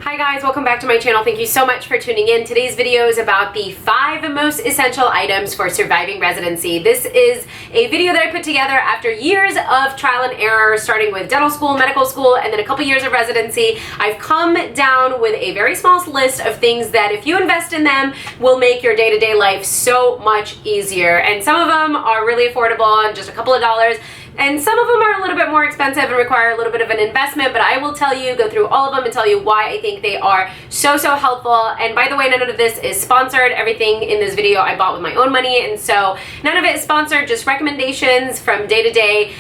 Hi guys, welcome back to my channel. Thank you so much for tuning in. Today's video is about the 5 most essential items for surviving residency. This is a video that I put together after years of trial and error, starting with dental school, medical school, and then a couple years of residency. I've come down with a very small list of things that if you invest in them will make your day-to-day life so much easier. And some of them are really affordable and just a couple of dollars. And some of them are a little bit more expensive and require a little bit of an investment, but I will tell you, go through all of them and tell you why I think they are so helpful. And by the way, none of this is sponsored. Everything in this video I bought with my own money, and so none of it is sponsored, just recommendations from day to day,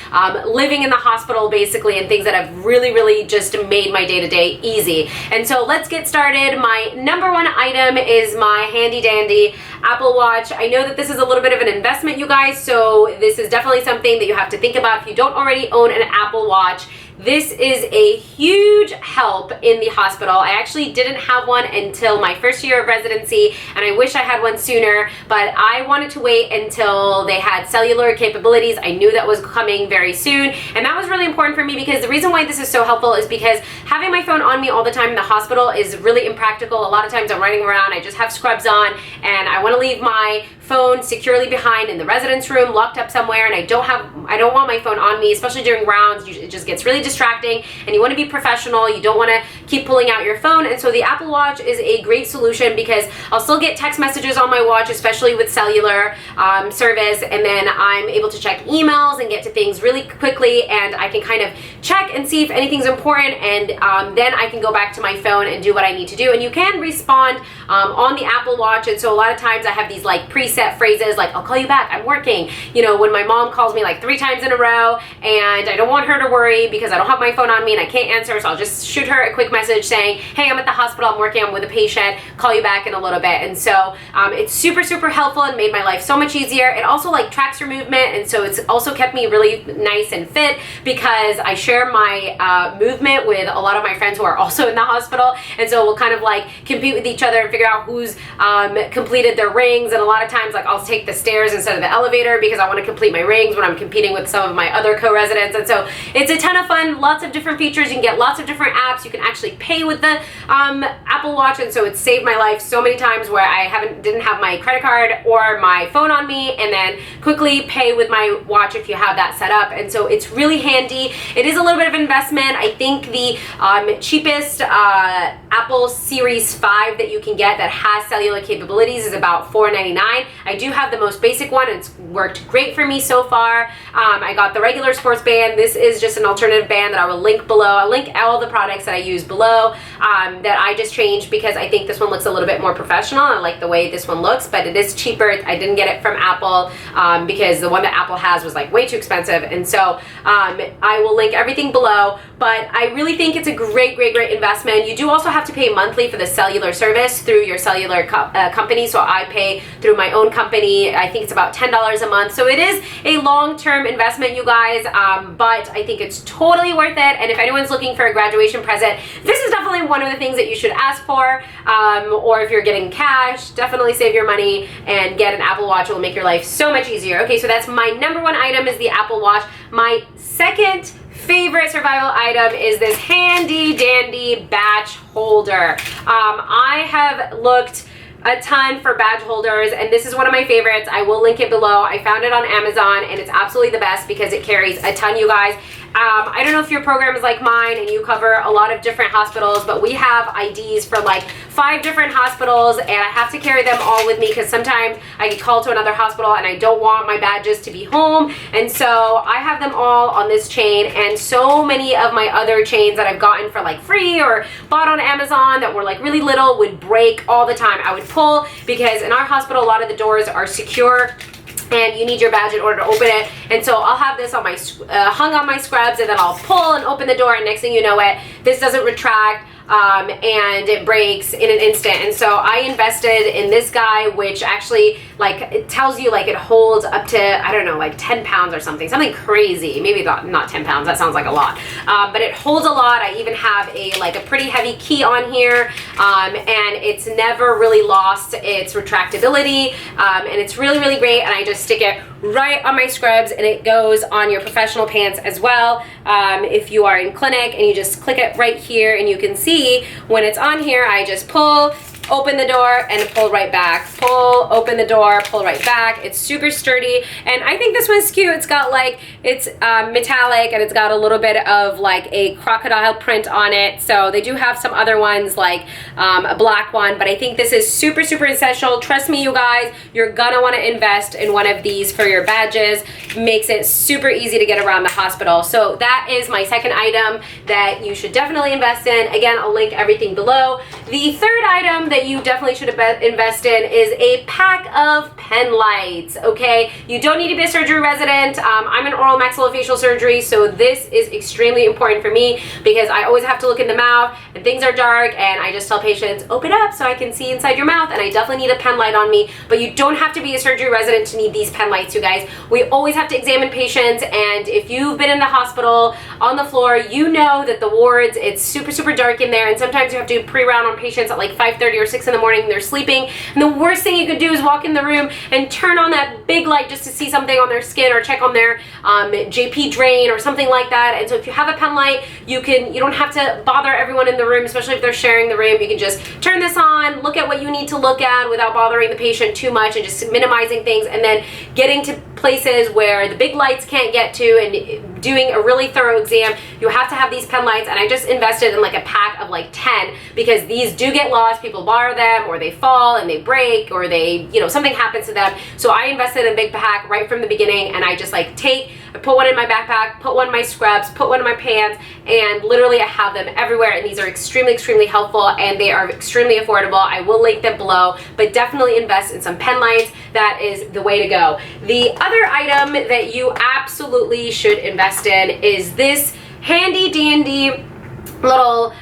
living in the hospital basically, and things that have really just made my day to day easy. And so let's get started. My number one item is my handy dandy Apple Watch. I know that this is a little bit of an investment, you guys, so this is definitely something that you have to think about if you don't already own an Apple Watch. This is a huge help in the hospital. I actually didn't have one until my first year of residency, and I wish I had one sooner, but I wanted to wait until they had cellular capabilities. I knew that was coming very soon, and that was really important for me because the reason why this is so helpful is because having my phone on me all the time in the hospital is really impractical. A lot of times I'm running around, I just have scrubs on, and I want to leave my phone securely behind in the residence room, locked up somewhere, and I don't want my phone on me, especially during rounds. It just gets really distracting, and you want to be professional. You don't want to keep pulling out your phone, and so the Apple Watch is a great solution because I'll still get text messages on my watch, especially with cellular service, and then I'm able to check emails and get to things really quickly, and I can kind of check and see if anything's important, and then I can go back to my phone and do what I need to do. And you can respond on the Apple Watch, and so a lot of times I have these like preset phrases like, I'll call you back, I'm working. You know, when my mom calls me like 3 times in a row and I don't want her to worry because I don't have my phone on me and I can't answer, so I'll just shoot her a quick message saying, hey, I'm at the hospital, I'm working, I'm with a patient, call you back in a little bit. And so it's super helpful and made my life so much easier. It also like tracks your movement, and so it's also kept me really nice and fit because I share my movement with a lot of my friends who are also in the hospital, and so we'll kind of like compete with each other and figure out who's completed their rings. And a lot of times like I'll take the stairs instead of the elevator because I want to complete my rings when I'm competing with some of my other co-residents. And so it's a ton of fun, lots of different features. You can get lots of different apps. You can actually pay with the Apple Watch, and so it's saved my life so many times where I didn't have my credit card or my phone on me, and then quickly pay with my watch if you have that set up. And so it's really handy. It is a little bit of investment. I think the cheapest Apple Series 5 that you can get that has cellular capabilities is about $4.99. I do have the most basic one, and it's worked great for me so far. I got the regular sports band. This is just an alternative band that I will link below. I'll link all the products that I use below that I just changed because I think this one looks a little bit more professional. I like the way this one looks, but it is cheaper. I didn't get it from Apple because the one that Apple has was like way too expensive, and so I will link everything below. But I really think it's a great investment. You do also have to pay monthly for the cellular service through your cellular company, so I pay through my own company. I think it's about $10 a month, so it is a long-term investment, you guys, but I think it's totally worth it. And if anyone's looking for a graduation present, this is definitely one of the things that you should ask for, or if you're getting cash, definitely save your money and get an Apple Watch. It will make your life so much easier. Okay, so that's my number one item, is the Apple Watch. My second favorite survival item is this handy dandy badge holder. I have looked a ton for badge holders, and this is one of my favorites. I will link it below. I found it on Amazon, and it's absolutely the best because it carries a ton, you guys. I don't know if your program is like mine and you cover a lot of different hospitals, but we have IDs for like 5 different hospitals, and I have to carry them all with me because sometimes I get called to another hospital and I don't want my badges to be home, and so I have them all on this chain. And so many of my other chains that I've gotten for like free or bought on Amazon that were like really little would break all the time. I would pull because in our hospital a lot of the doors are secure and you need your badge in order to open it, and so I'll have this on my hung on my scrubs, and then I'll pull and open the door, and next thing you know it, this doesn't retract. And it breaks in an instant. And so I invested in this guy, which actually like it tells you like it holds up to, I don't know, like 10 pounds or something crazy. Maybe not 10 pounds, that sounds like a lot, but it holds a lot. I even have a pretty heavy key on here, and it's never really lost its retractability, and it's really great. And I just stick it right on my scrubs, and it goes on your professional pants as well. If you are in clinic, and you just click it right here, and you can see see when it's on here, I just pull, open the door, and pull right back. Pull, open the door, pull right back. It's super sturdy, and I think this one's cute. It's got like, it's metallic, and it's got a little bit of like a crocodile print on it. So they do have some other ones like a black one, but I think this is super, super essential. Trust me, you guys, you're gonna wanna invest in one of these for your badges. Makes it super easy to get around the hospital. So that is my second item that you should definitely invest in. Again, I'll link everything below. The third item that you definitely should invest in is a pack of pen lights, okay? You don't need to be a surgery resident. I'm an oral maxillofacial surgery, so this is extremely important for me because I always have to look in the mouth and things are dark, and I just tell patients, open up so I can see inside your mouth, and I definitely need a pen light on me. But you don't have to be a surgery resident to need these pen lights, you guys. We always have to examine patients, and if you've been in the hospital on the floor, you know that the wards, it's super, super dark in there, and sometimes you have to pre-round on patients at like 5:30 or 6 in the morning and they're sleeping, and the worst thing you could do is walk in the room and turn on that big light just to see something on their skin or check on their JP drain or something like that. And so if you have a pen light, you don't have to bother everyone in the room, especially if they're sharing the room. You can just turn this on, look at what you need to look at without bothering the patient too much and just minimizing things, and then getting to places where the big lights can't get to and doing a really thorough exam. You have to have these pen lights, and I just invested in like a pack of like 10 because these do get lost. People borrow them, or they fall and they break, or they, something happens to them. So I invested in a big pack right from the beginning, and I just like I put one in my backpack, put one in my scrubs, put one in my pants, and literally I have them everywhere, and these are extremely, extremely helpful, and they are extremely affordable. I will link them below, but definitely invest in some pen lights. That is the way to go. The other item that you absolutely should invest in is this handy dandy little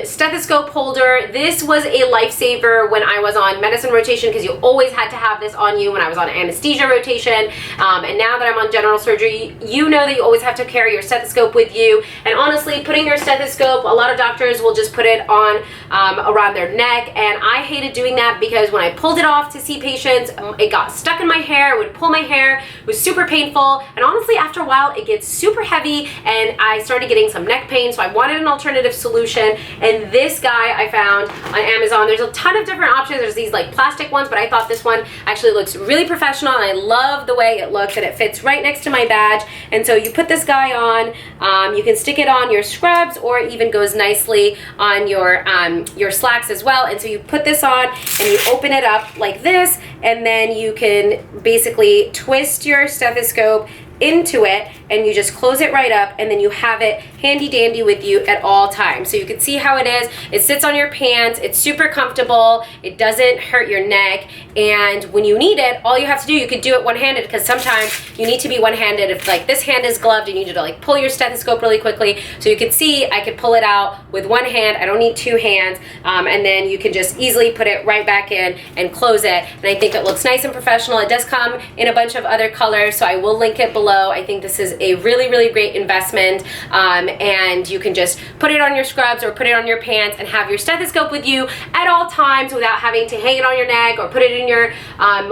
stethoscope holder. This was a lifesaver when I was on medicine rotation because you always had to have this on you when I was on anesthesia rotation, and now that I'm on general surgery, you know that you always have to carry your stethoscope with you. And honestly, putting your stethoscope, a lot of doctors will just put it on around their neck, and I hated doing that because when I pulled it off to see patients, it got stuck in my hair, it would pull my hair, it was super painful, and honestly after a while it gets super heavy and I started getting some neck pain, so I wanted an alternative solution. And this guy I found on Amazon. There's a ton of different options. There's these like plastic ones, but I thought this one actually looks really professional, and I love the way it looks, and it fits right next to my badge. And so you put this guy on, you can stick it on your scrubs, or it even goes nicely on your slacks as well. And so you put this on and you open it up like this, and then you can basically twist your stethoscope into it, and you just close it right up, and then you have it handy dandy with you at all times. So you can see how it is. It sits on your pants, it's super comfortable, it doesn't hurt your neck, and when you need it, all you have to do, you could do it one-handed, because sometimes you need to be one-handed. If like this hand is gloved, you need to like pull your stethoscope really quickly. So you can see I could pull it out with one hand, I don't need two hands, and then you can just easily put it right back in and close it. And I think it looks nice and professional. It does come in a bunch of other colors, so I will link it below. I think this is a really, really great investment, and you can just put it on your scrubs or put it on your pants and have your stethoscope with you at all times without having to hang it on your neck or put it in your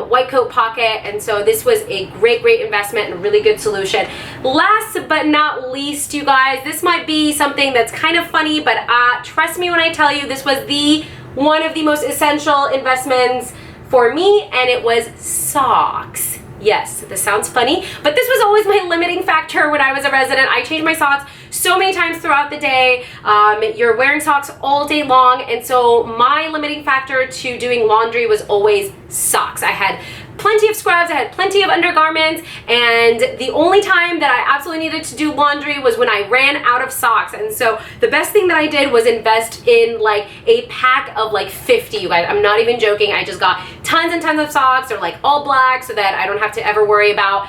white coat pocket. And so this was a great, great investment and a really good solution. Last but not least, you guys, this might be something that's kind of funny, but trust me when I tell you, this was one of the most essential investments for me, and it was socks. Yes, this sounds funny, but this was always my limiting factor when I was a resident. I changed my socks so many times throughout the day. You're wearing socks all day long, and so my limiting factor to doing laundry was always socks. I had plenty of scrubs, I had plenty of undergarments, and the only time that I absolutely needed to do laundry was when I ran out of socks. And so the best thing that I did was invest in like a pack of like 50, you guys. I'm not even joking. I just got tons and tons of socks. They're like all black so that I don't have to ever worry about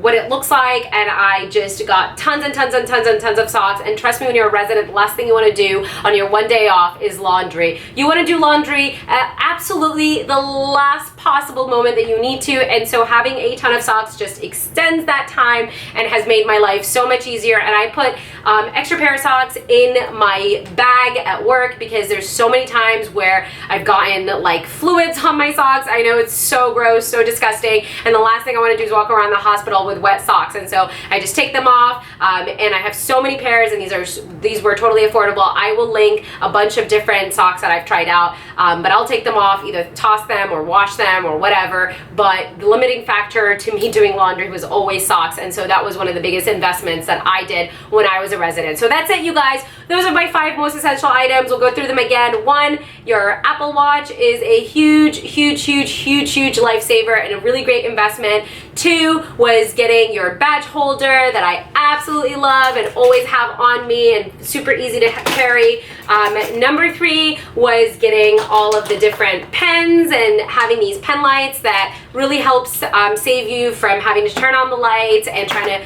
what it looks like. And I just got tons and tons and tons and tons of socks. And trust me, when you're a resident, the last thing you want to do on your one day off is laundry. You want to do laundry at absolutely the last possible moment that you need to, and so having a ton of socks just extends that time and has made my life so much easier. And I put extra pair of socks in my bag at work because there's so many times where I've gotten like flu fluids on my socks. I know it's so gross, so disgusting, and the last thing I want to do is walk around the hospital with wet socks. And so I just take them off, and I have so many pairs, and these were totally affordable. I will link a bunch of different socks that I've tried out, but I'll take them off, either toss them or wash them or whatever. But the limiting factor to me doing laundry was always socks, and so that was one of the biggest investments that I did when I was a resident. So that's it, you guys. Those are my 5 most essential items. We'll go through them again. 1, your Apple Watch is a huge lifesaver and a really great investment. 2 was getting your badge holder that I absolutely love and always have on me and super easy to carry. Number 3 was getting all of the different pens and having these pen lights that really helps save you from having to turn on the lights and trying to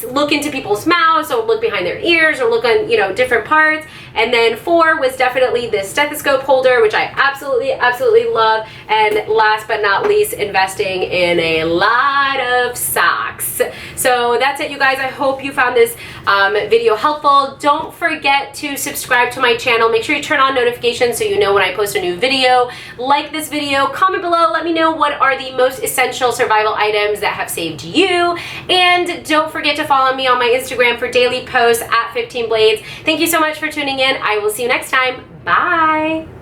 look into people's mouths or look behind their ears or look on, different parts. And then 4 was definitely the stethoscope holder, which I absolutely love. And last but not least, investing in a lot of socks. So that's it, you guys. I hope you found this video helpful. Don't forget to subscribe to my channel. Make sure you turn on notifications so you know when I post a new video. Like this video, comment below, let me know what are the most essential survival items that have saved you. And don't forget to follow me on my Instagram for daily posts at 15 Blades. Thank you so much for tuning in. I will see you next time. Bye.